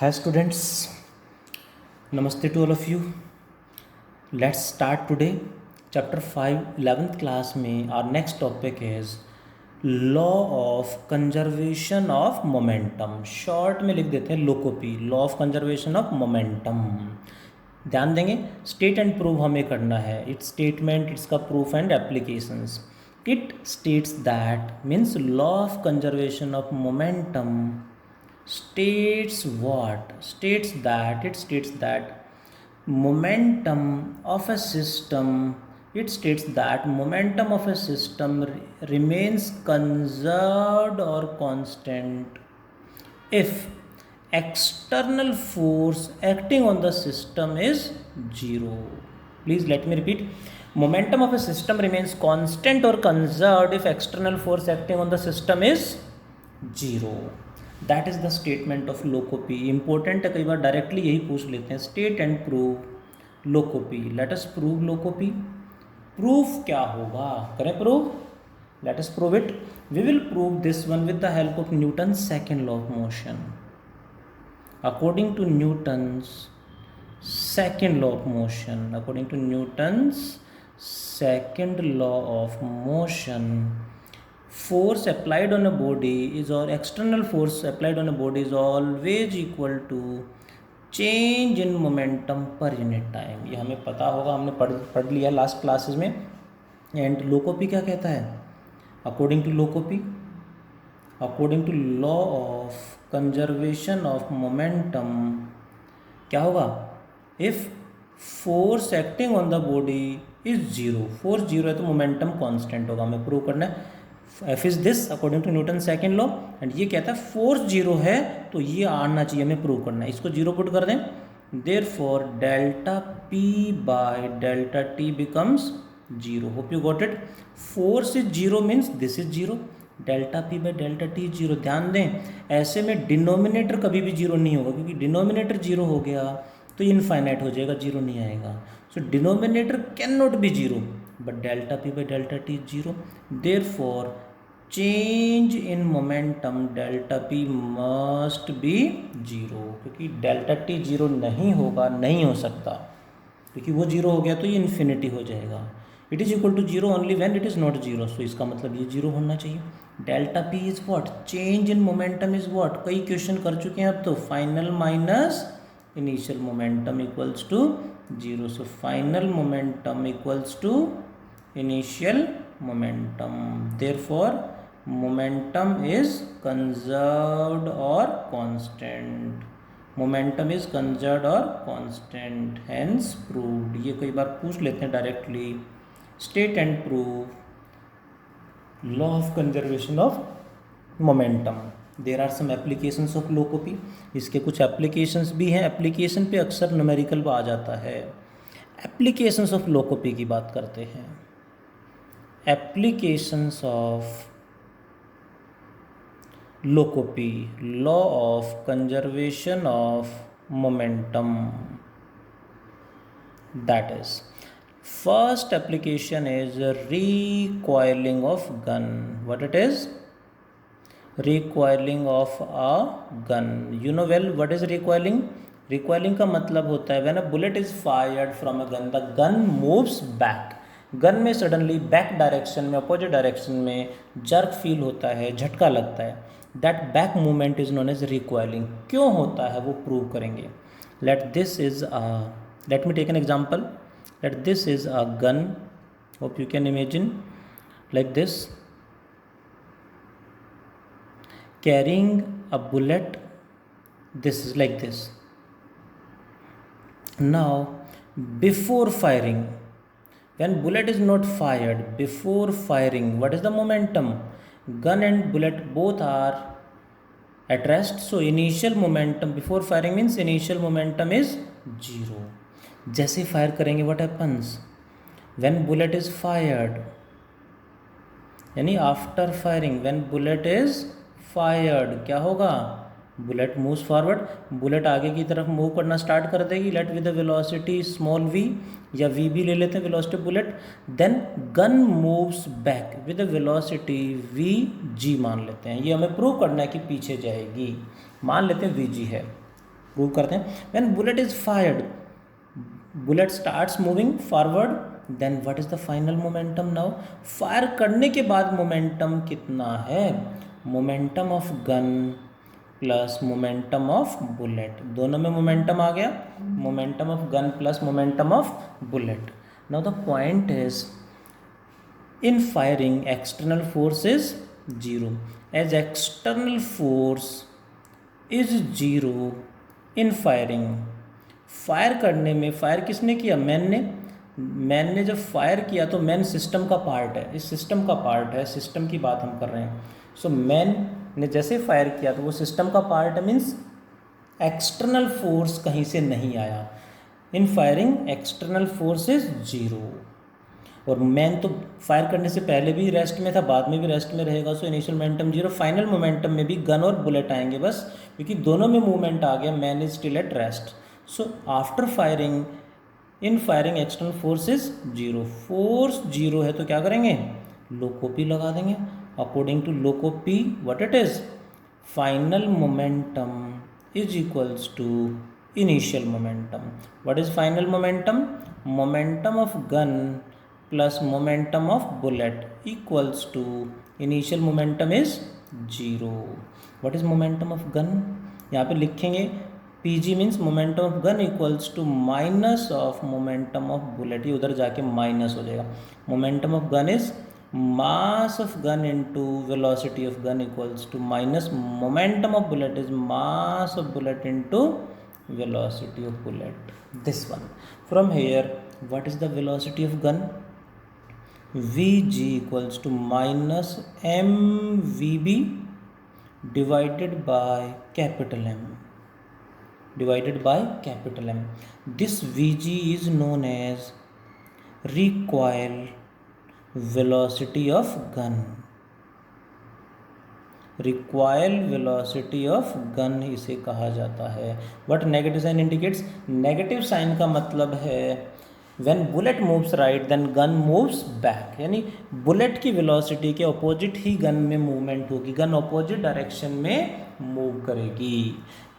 Hi students, namaste to all of you. Let's start today. Chapter 5 11th class में our next topic is law of conservation of momentum. Short में लिख देते हैं लोकोपी, law of conservation of momentum. ध्यान देंगे, state and prove हमें करना है. इट्स स्टेटमेंट, इसका proof and applications. It states that means law of conservation of momentum states what? It states that momentum of a system, it states that momentum of a system remains conserved or constant if external force acting on the system is zero. Please let me repeat. Momentum of a system remains constant or conserved if external force acting on the system is zero. That is the statement of LOCOP. Important है, कई बार directly यही पूछ लेते हैं. State and prove LOCOP. Let us prove LOCOP. Proof क्या होगा, करें prove. Let us prove it. We will prove this one with the help of Newton second law of motion. According to Newton's second law of motion, according to Newton's second law of motion, force applied on a body is, or external force applied on a body is always equal to change in momentum per unit time. ये हमें पता होगा, हमने पढ़ लिया last classes में. And LOCOP क्या कहता है? According to LOCOP, according to law of conservation of momentum क्या होगा? If force acting on the body is zero, force zero है तो मोमेंटम कांस्टेंट होगा. हमें प्रूव करना है. F is this according to Newton second law. And ये कहता है फोर्स जीरो है तो ये आना चाहिए, हमें प्रूव करना है. इसको जीरो पुट कर दें. Therefore delta P by delta T becomes zero. Hope you got it. Force is zero means this is zero. Delta P by delta T zero. ध्यान दें, ऐसे में डिनोमिनेटर कभी भी जीरो नहीं होगा, क्योंकि डिनोमिनेटर जीरो हो गया तो इनफाइनाइट हो जाएगा, जीरो नहीं आएगा. सो denominator can not be zero, but delta p by delta t is zero. Therefore change in momentum delta p must be zero, क्योंकि delta t जीरो नहीं होगा, नहीं हो सकता, क्योंकि वो जीरो हो गया तो ये इन्फिनिटी हो जाएगा. It is equal to zero only when it is not zero. So इसका मतलब ये जीरो होना चाहिए. Delta P is what? Change in momentum is what? कई क्वेश्चन कर चुके हैं अब तो. Final minus initial momentum equals to zero. So final momentum equals to initial momentum. Therefore momentum is conserved or constant. Momentum is conserved or constant, hence proved. ये कई बार पूछ लेते हैं directly. State and prove law of conservation of momentum. There are some applications of LOCOP. इसके कुछ applications भी हैं. Application पे अक्सर न्यूमेरिकल आ जाता है. एप्लीकेशंस ऑफ लोकोपी की बात करते हैं. Applications of लोकोपी, law of conservation of momentum. That is, first application is recoiling of gun. What it is? Recoiling of a gun. You know well what is recoiling? Recoiling का मतलब होता है when a bullet is fired from a gun, the gun moves back. Gun में suddenly back direction में, opposite direction में jerk feel होता है, झटका लगता है. That back movement is known as recoiling. क्यों होता है वो प्रूव करेंगे. Let me take an example. Let this is a gun. Hope you can imagine like this, carrying a bullet. This is like this. Now before firing, when bullet is not fired, before firing, what is the momentum? Gun and bullet both are at rest, so initial momentum before firing means initial momentum is zero. जैसे fire करेंगे what happens? When bullet is fired, यानी after firing, when bullet is fired क्या होगा? Bullet moves forward. Bullet आगे की तरफ move करना start कर देगी. Let with the velocity small v, या v भी ले लेते हैं velocity bullet. Then gun moves back with the velocity v g मान लेते हैं. ये हमें प्रूव करना है कि पीछे जाएगी. मान लेते हैं v g है. प्रूव करते हैं। When bullet is fired, bullet starts moving forward, then what is the final momentum now? Fire करने के बाद मोमेंटम कितना है? Momentum of gun plus momentum of bullet, दोनों में मोमेंटम आ गया, momentum of gun plus momentum of bullet. Now the point is in firing external force is 0, as external force is 0 in firing। Fire करने में, fire किसने किया? Man ने जब फायर किया तो मैन सिस्टम का पार्ट है, इस सिस्टम का पार्ट है, सिस्टम की बात हम कर रहे हैं। सो मैन ने जैसे फायर किया तो वो सिस्टम का पार्ट है, मीन्स एक्सटर्नल फोर्स कहीं से नहीं आया। इन फायरिंग एक्सटर्नल फोर्स इज 0, और मैन तो फायर करने से पहले भी रेस्ट में था, बाद में भी रेस्ट में रहेगा। So initial momentum 0, final momentum में भी गन और बुलेट आएंगे बस, क्योंकि दोनों में मूवमेंट आ गया, man is still at rest. So after firing, in firing external force is 0, force 0 है तो क्या करेंगे? लोकोपी लगा देंगे। According to LOCOP what it is? Final momentum is equals to initial momentum. What is final momentum? Momentum of gun plus momentum of bullet equals to initial momentum is 0। What is momentum of gun? यहाँ पे लिखेंगे PG means momentum of gun equals to minus of momentum of bullet, ये उधर जाके minus हो जाएगा। Momentum of gun is mass of gun into velocity of gun equals to minus momentum of bullet is mass of bullet into velocity of bullet, this one। From here what is the velocity of gun? Vg equals to minus mvb divided by capital M, divided by capital M। This Vg is known as recoil velocity of gun, recoil velocity of gun इसे कहा जाता है। But negative sign indicates, negative sign का मतलब है when bullet moves right then gun moves back, यानी bullet की velocity के अपोजिट ही गन में मूवमेंट होगी, गन अपोजिट डायरेक्शन में मूव करेगी।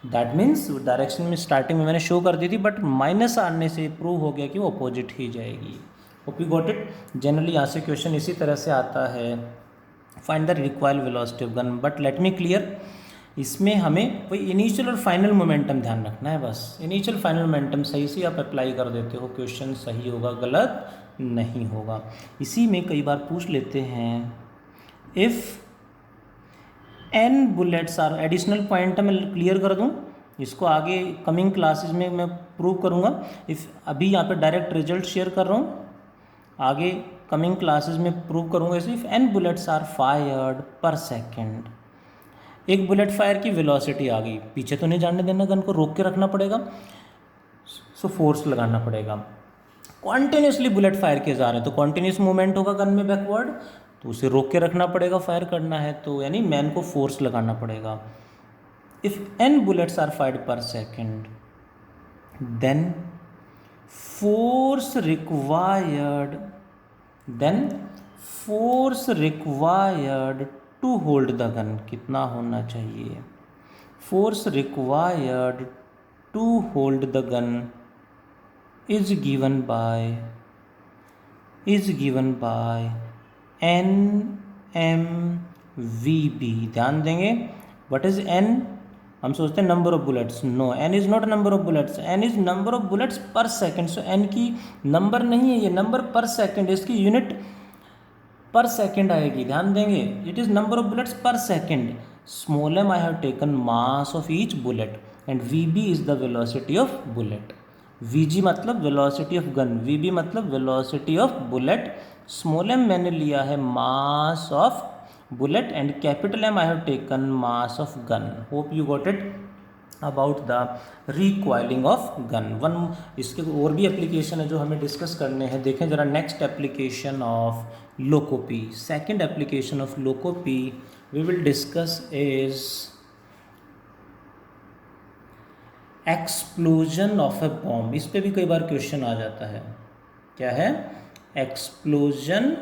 दैट मीन्स डायरेक्शन में स्टार्टिंग में मैंने शो कर दी थी, बट माइनस आने से प्रूव हो गया कि वो अपोजिट ही जाएगी। Hope you got it. Generally यहाँ से क्वेश्चन इसी तरह से आता है, find the recoil velocity of gun. But let me clear, इसमें हमें कोई इनिशियल और फाइनल मोमेंटम ध्यान रखना है बस। इनिशियल फाइनल मोमेंटम सही से आप अप्लाई कर देते हो, क्वेश्चन सही होगा, गलत नहीं होगा। इसी में कई बार पूछ लेते हैं if n bullets are, additional point मैं क्लियर कर दूं, इसको आगे कमिंग क्लासेस में मैं प्रूव करूंगा। इफ़ अभी यहाँ पे डायरेक्ट रिजल्ट शेयर कर रहा हूँ, आगे कमिंग क्लासेस में प्रूव करूंगा इसे। If n bullets are fired per second, एक बुलेट फायर की वेलोसिटी आ गई, पीछे तो नहीं जाने देना, गन को रोक के रखना पड़ेगा, सो फोर्स लगाना पड़ेगा। कॉन्टिन्यूसली बुलेट फायर किए जा रहे हैं तो कॉन्टिन्यूस मूवमेंट होगा गन में बैकवर्ड, तो उसे रोक के रखना पड़ेगा, फायर करना है तो, यानी मैन को फोर्स लगाना पड़ेगा। If n bullets are fired per second then force required to hold the gun कितना होना चाहिए? Force required to hold the gun is given by N M V B. ध्यान देंगे, व्हाट इज एन? हम सोचते हैं number of bullets, no, N is not number of bullets, N is number of bullets per second. So N की number नहीं है ये, number पर सेकेंड, इसकी यूनिट पर सेकेंड आएगी, ध्यान देंगे। It is number of bullets per second. Small M I have taken mass of each bullet and V B is the velocity of bullet. V G मतलब velocity of gun, V B मतलब velocity of bullet. Small M मैंने लिया है mass of bullet and capital M I have taken mass of gun. Hope you got it about the recoiling of gun। One इसके और भी application है जो हमें डिस्कस करने हैं। देखें जरा next application of LOCOP, second application of LOCOP we will discuss is explosion of a bomb. इस पे भी कई बार क्वेश्चन आ जाता है, क्या है? Explosion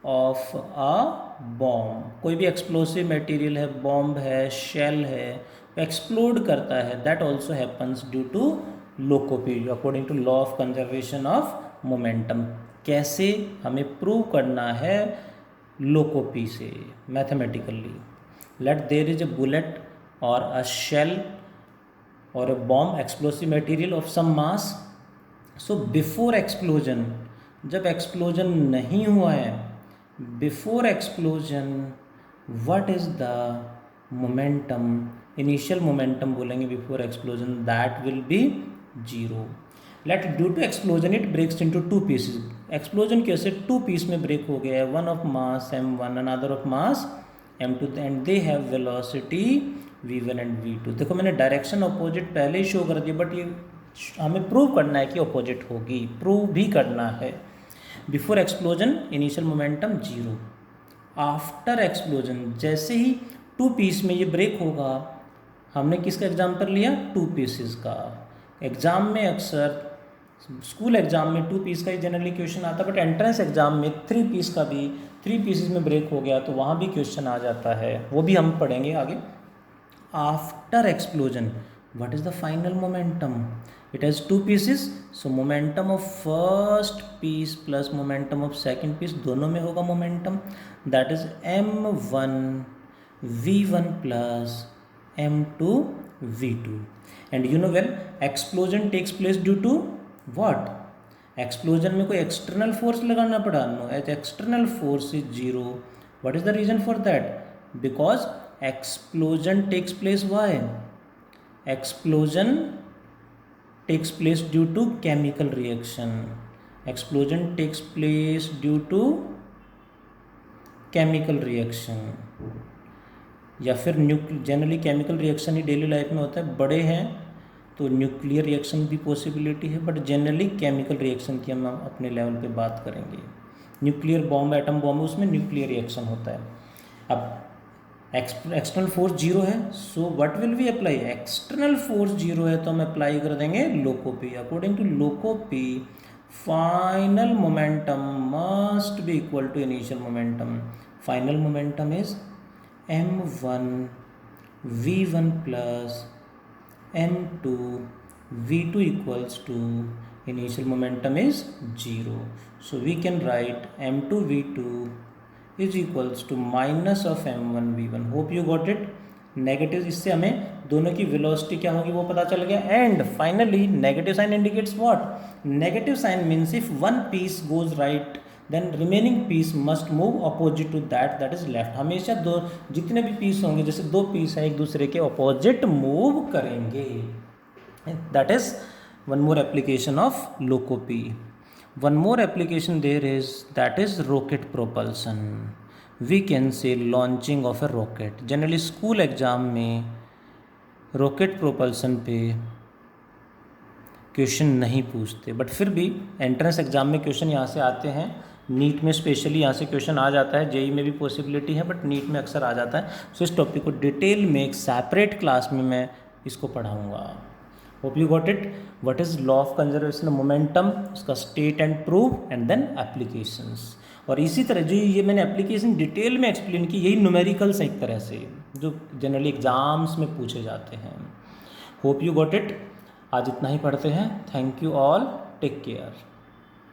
of a bomb. कोई भी एक्सप्लोसिव मटेरियल है, बॉम्ब है, शेल है, एक्सप्लोड करता है, that also happens due to LOCOP according to law of conservation of momentum. कैसे हमें प्रूव करना है लोकोपी से mathematically. Let there is a bullet और अ शेल और a bomb explosive material of some mass. So before explosion, जब explosion नहीं हुआ है, before explosion what is the momentum, initial momentum बोलेंगे before explosion, that will be 0. Let due to explosion it breaks into two pieces. explosion कैसे two piece में break हो गया है, one of mass m1 another of mass m2 and they have velocity v1 and v2। देखो मैंने direction opposite पहले ही show कर दिया, बट ये हमें प्रूव करना है कि अपोजिट होगी, प्रूव भी करना है। Before explosion initial momentum 0, after explosion जैसे ही टू पीस में ये ब्रेक होगा, हमने किसका एग्जाम्पल लिया, टू पीसेस का। एग्जाम में अक्सर स्कूल एग्जाम में टू पीस का ही जनरली क्वेश्चन आता है, बट एंट्रेंस एग्जाम में थ्री पीस का भी, थ्री पीसेस में ब्रेक हो गया तो वहाँ भी क्वेश्चन आ जाता है, वो भी हम पढ़ेंगे आगे। After explosion, what is the final momentum? It has two pieces, so momentum of first piece plus momentum of second piece दोनों में होगा momentum, that is m1 v1 plus m2 v2। and you know well explosion takes place due to what? explosion में कोई external force लगाना पड़ा, no, external force is 0। what is the reason for that? because explosion takes place why? explosion takes place due to chemical reaction, explosion takes place due to chemical reaction, या फिर generally chemical reaction ही daily life में होता है, बड़े हैं तो nuclear reaction भी पॉसिबिलिटी है, बट जनरली केमिकल रिएक्शन की हम अपने लेवल पे बात करेंगे। न्यूक्लियर बॉम्ब, एटम बॉम्ब, उसमें न्यूक्लियर रिएक्शन होता है। अब एक्सटर्नल फोर्स 0 है, so what will we apply, external force 0 है तो हम अप्लाई कर देंगे LOCOP. According to LOCOP final momentum must be equal to initial momentum. Final momentum is m1 v1 plus m2 v2 equals to initial momentum is 0, so we can write m2 v2 is equals to minus of m1 v1। hope you got it। Negative, इससे हमें दोनों की velocity क्या होगी वो पता चल गया। And finally negative sign indicates what, negative sign means if one piece goes right then remaining piece must move opposite to that is left. हमेशा दो जितने भी पीस होंगे, जैसे दो पीस हैं एक दूसरे के अपोजिट मूव करेंगे। That is one more application of LOCOP. One more application there is that is rocket propulsion. We can say launching of a rocket. Generally school exam में रॉकेट प्रोपल्सन पे question नहीं पूछते, but फिर भी entrance exam में question यहाँ से आते हैं। नीट में स्पेशली यहाँ से क्वेश्चन आ जाता है, जेई में भी पॉसिबिलिटी है, बट नीट में अक्सर आ जाता है। सो इस टॉपिक को डिटेल में एक सेपरेट क्लास में मैं इसको पढ़ाऊँगा। Hope you got it. What is law of conservation of momentum, उसका state and prove and then applications. और इसी तरह जो ये मैंने एप्लीकेशन डिटेल में एक्सप्लेन की, यही न्यूमेरिकल्स एक तरह से जो जनरली एग्जाम्स में पूछे जाते हैं। Hope you got it. आज इतना ही पढ़ते हैं। Thank you all, take care.